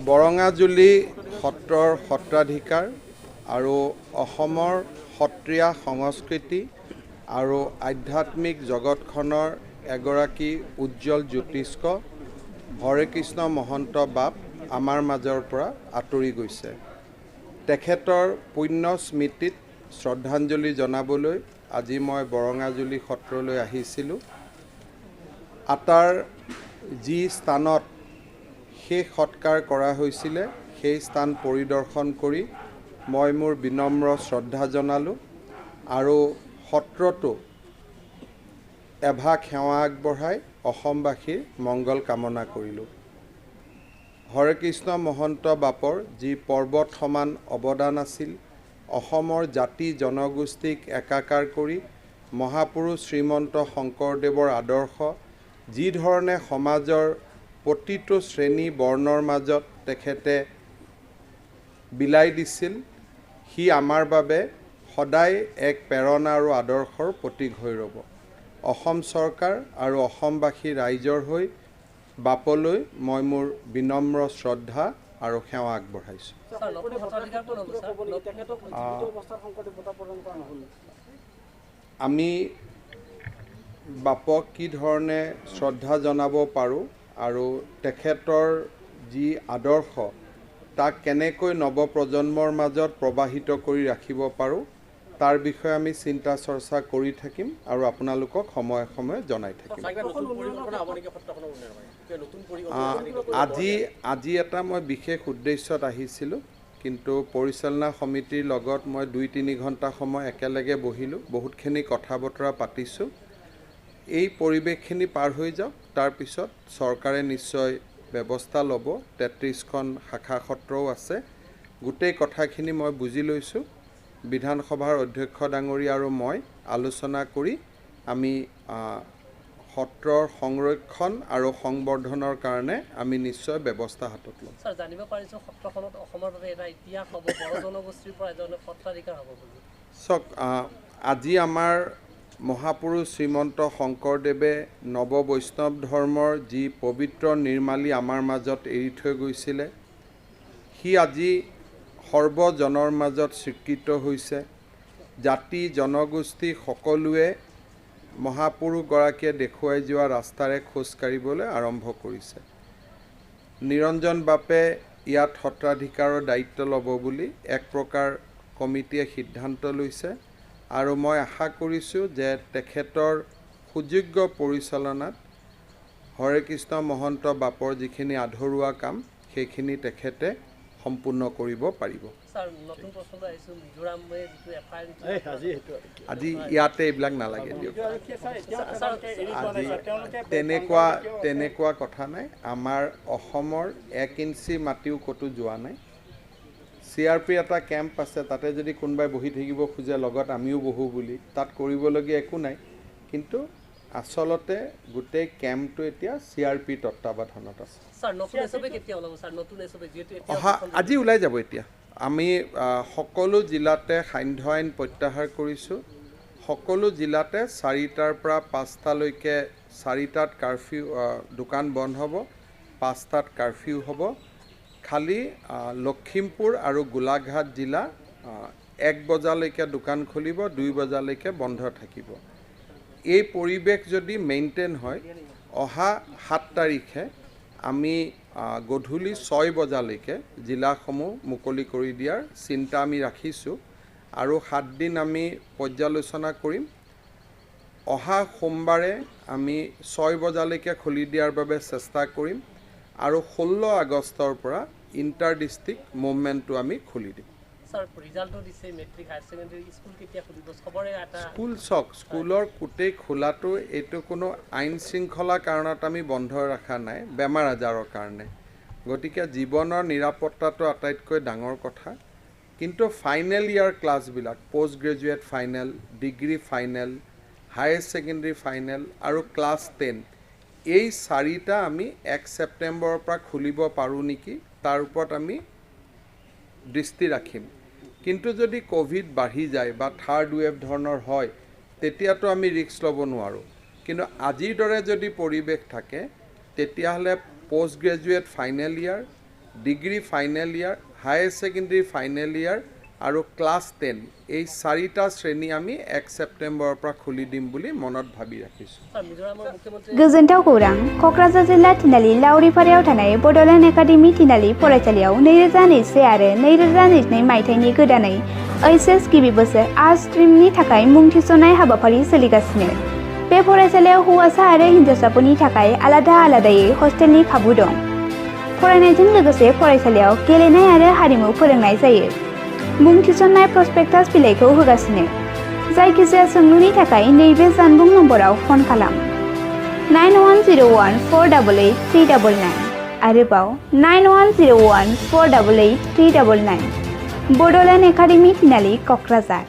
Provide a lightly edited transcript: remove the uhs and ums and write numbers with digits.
বৰঙাজুলি সত্ৰৰ সত্ৰাধিকাৰ আৰু অসমৰ সত্ৰীয়া সংস্কৃতি আৰু আধ্যাত্মিক জগতখনৰ এগৰাকী উজ্জ্বল জ্যোতিষ্ক হৰেকৃষ্ণ মহন্ত বাপ আমাৰ মাজৰ পৰা আঁতৰি গৈছে। তেখেতৰ পুণ্য স্মৃতিত শ্ৰদ্ধাঞ্জলি জনাবলৈ আজি মই বৰঙাজুলি সত্ৰলৈ আহিছিলোঁ। আটাৰ যি স্থানত শেষ সৎকাৰ কৰা হৈছিলে সেই স্থান পৰিদৰ্শন কৰি মই মোৰ বিনম্ৰ শ্ৰদ্ধা জনালোঁ আৰু সত্ৰটো এভাগ সেৱা আগবঢ়াই অসমবাসীৰ মংগল কামনা কৰিলোঁ। হৰেকৃষ্ণ মহন্ত বাপৰ যি পৰ্বত সমান অৱদান আছিল, অসমৰ জাতি জনগোষ্ঠীক একাকাৰ কৰি মহাপুৰুষ শ্ৰীমন্ত শংকৰদেৱৰ আদৰ্শ যি ধৰণে সমাজৰ প্ৰতিটো শ্ৰেণী বৰ্ণৰ মাজত তেখেতে বিলাই দিছিল, সি আমাৰ বাবে সদায় এক প্ৰেৰণা আৰু আদৰ্শৰ প্ৰতীক হৈ ৰ'ব। অসম চৰকাৰ আৰু অসমবাসী ৰাইজৰ হৈ বাপলৈ মই মোৰ বিনম্ৰ শ্ৰদ্ধা আৰু সেৱা আগবঢ়াইছোঁ। আমি বাপক কি ধৰণে শ্ৰদ্ধা জনাব পাৰোঁ আৰু তেখেতৰ যি আদৰ্শ তাক কেনেকৈ নৱপ্ৰজন্মৰ মাজত প্ৰবাহিত কৰি ৰাখিব পাৰোঁ তাৰ বিষয়ে আমি চিন্তা চৰ্চা কৰি থাকিম আৰু আপোনালোকক সময়ে সময়ে জনাই থাকিম। আজি এটা মই বিশেষ উদ্দেশ্যত আহিছিলোঁ, কিন্তু পৰিচালনা সমিতিৰ লগত মই 2-3 ঘণ্টা সময় একেলগে বহিলোঁ, বহুতখিনি কথা বতৰা পাতিছোঁ। এই পৰিৱেশখিনি পাৰ হৈ যাওক, তাৰপিছত চৰকাৰে নিশ্চয় ব্যৱস্থা ল'ব। 33খন শাখা সত্ৰও আছে। গোটেই কথাখিনি মই বুজি লৈছোঁ। বিধানসভাৰ অধ্যক্ষ ডাঙৰীয়া আৰু মই আলোচনা কৰি আমি সত্ৰৰ সংৰক্ষণ আৰু সংবৰ্ধনৰ কাৰণে আমি নিশ্চয় ব্যৱস্থা হাতত ল'ম। স্যাৰ, জানিব পাৰিছোঁ সত্ৰখনত অসমৰ বাবে এটা ইতিহাস হ'ব, বড়ো জনগোষ্ঠীৰ পৰা এজন সত্ৰাধিকাৰ হ'ব বুলি। চাওক, আজি আমাৰ মহাপুৰুষ শ্ৰীমন্ত শংকৰদেৱে নৱ বৈষ্ণৱ ধৰ্মৰ যি পবিত্ৰ নিৰ্মালী আমাৰ মাজত এৰি থৈ গৈছিলে, সি আজি সৰ্বজনৰ মাজত স্বীকৃত হৈছে। জাতি জনগোষ্ঠী সকলোৱে মহাপুৰুষগৰাকীয়ে দেখুৱাই যোৱা ৰাস্তাৰে খোজ কাঢ়িবলৈ আৰম্ভ কৰিছে। নিৰঞ্জন বাপে ইয়াত সত্ৰাধিকাৰৰ দায়িত্ব ল'ব বুলি এক প্ৰকাৰ কমিটিয়ে সিদ্ধান্ত লৈছে আৰু মই আশা কৰিছোঁ যে তেখেতৰ সুযোগ্য পৰিচালনাত হৰেকৃষ্ণ মহন্ত বাপৰ যিখিনি আধৰুৱা কাম সেইখিনি তেখেতে সম্পূৰ্ণ কৰিব পাৰিব। আজি ইয়াতে এইবিলাক নালাগে দিয়ক। আজি তেনেকুৱা কথা নাই। আমাৰ অসমৰ 1 ইঞ্চি মাটিও ক'তো যোৱা নাই। CRP এটা কেম্প আছে, তাতে যদি কোনোবাই বহি থাকিব খোজে লগত আমিও বহোঁ বুলি, তাত কৰিবলগীয়া একো নাই। কিন্তু আচলতে গোটেই কেম্পটো এতিয়া CRP তত্বাৱধানত আছে। আজি ওলাই যাব। এতিয়া আমি সকলো জিলাতে সান্ধ্য আইন প্ৰত্যাহাৰ কৰিছোঁ। সকলো জিলাতে 4টাৰ পৰা 5টালৈকে 4টাত কাৰফিউ, দোকান বন্ধ হ'ব, 5টাত কাৰফিউ হ'ব। খালি লখিমপুৰ আৰু গোলাঘাট জিলা 1 বজালৈকে দোকান খুলিব, 2 বজালৈকে বন্ধ থাকিব। এই পৰিৱেশ যদি মেইনটেইন হয়, অহা 7 তাৰিখে আমি গধূলি 6 বজালৈকে জিলাসমূহ মুকলি কৰি দিয়াৰ চিন্তা আমি ৰাখিছোঁ আৰু 7 দিন আমি পৰ্যালোচনা কৰিম। অহা সোমবাৰে আমি 6 বজালৈকে খুলি দিয়াৰ বাবে চেষ্টা কৰিম আৰু 16 আগষ্টৰ পৰা ইণ্টাৰ ডিষ্ট্ৰিক্ট মুভমেণ্টটো আমি খুলি দিম। স্কুলৰ গোটেই খোলাটো এইটো কোনো আইন শৃংখলাৰ কাৰণত আমি বন্ধ ৰখা নাই, বেমাৰ আজাৰৰ কাৰণে। গতিকে জীৱনৰ নিৰাপত্তাটো আটাইতকৈ ডাঙৰ কথা। কিন্তু ফাইনেল ইয়াৰ ক্লাছবিলাক, post graduate final, degree final, higher secondary final আৰু ক্লাছ 10, এই 4টা আমি 1 ছেপ্টেম্বৰৰ পৰা খুলিব পাৰোঁ নেকি, তাৰ ওপৰত আমি দৃষ্টি ৰাখিম। কিন্তু যদি ক'ভিড বাঢ়ি যায় বা থাৰ্ড ৱেভ ধৰণৰ হয়, তেতিয়াতো আমি ৰিস্ক ল'ব নোৱাৰোঁ। কিন্তু আজিৰ দৰে যদি পৰিৱেশ থাকে, তেতিয়াহ'লে পোষ্ট গ্ৰেজুৱেট ফাইনেল ইয়াৰ, ডিগ্ৰী ফাইনেল ইয়াৰ, হায়াৰ ছেকেণ্ডেৰী ফাইনেল ইয়াৰ আৰু ক্লাছ 10 এই 4টা শ্ৰেণী আমি 1 ছেপ্টেম্বৰৰ পৰা খুলি দিম বুলি মনত ভাবি ৰাখিছোঁ। স্যাৰ মিজোৰামৰ মুখ্যমন্ত্রী गोजोनथाव खौरां क'क्राझार जिल्ला थिनालि लावरिपारायाव थानाय बड'लेण्ड एकाडेमि थिनालि फरायसालियाव 2021 आरो 2022 मायथाइनि गोदानै ओइचएस गिबि बोसोर आर्ट्स स्ट्रीमनि थाखाय मुं थिसननाय हाबाफारि सोलिगासिनो। बे फरायसालियाव हौवासा आरो हिनजावसाफोरनि थाखाय आलादा आलादायै हस्टेलनि खाबु दं। फरायनायजों लोगोसे फरायसालियाव गेलेनाय आरो हारिमु फोरोंनाय जायो। मुं थिसननाय प्रस्पेक्टास बिलाइखौ होगासिनो। जायखिजाया सोंलुनि थाखाय नैबे जानबुं नम्बराव फन खालाम 9101488399 आरोबाव 9101488399 बड'लेण्ड एकाडेमि थिनालि क'क्राझार।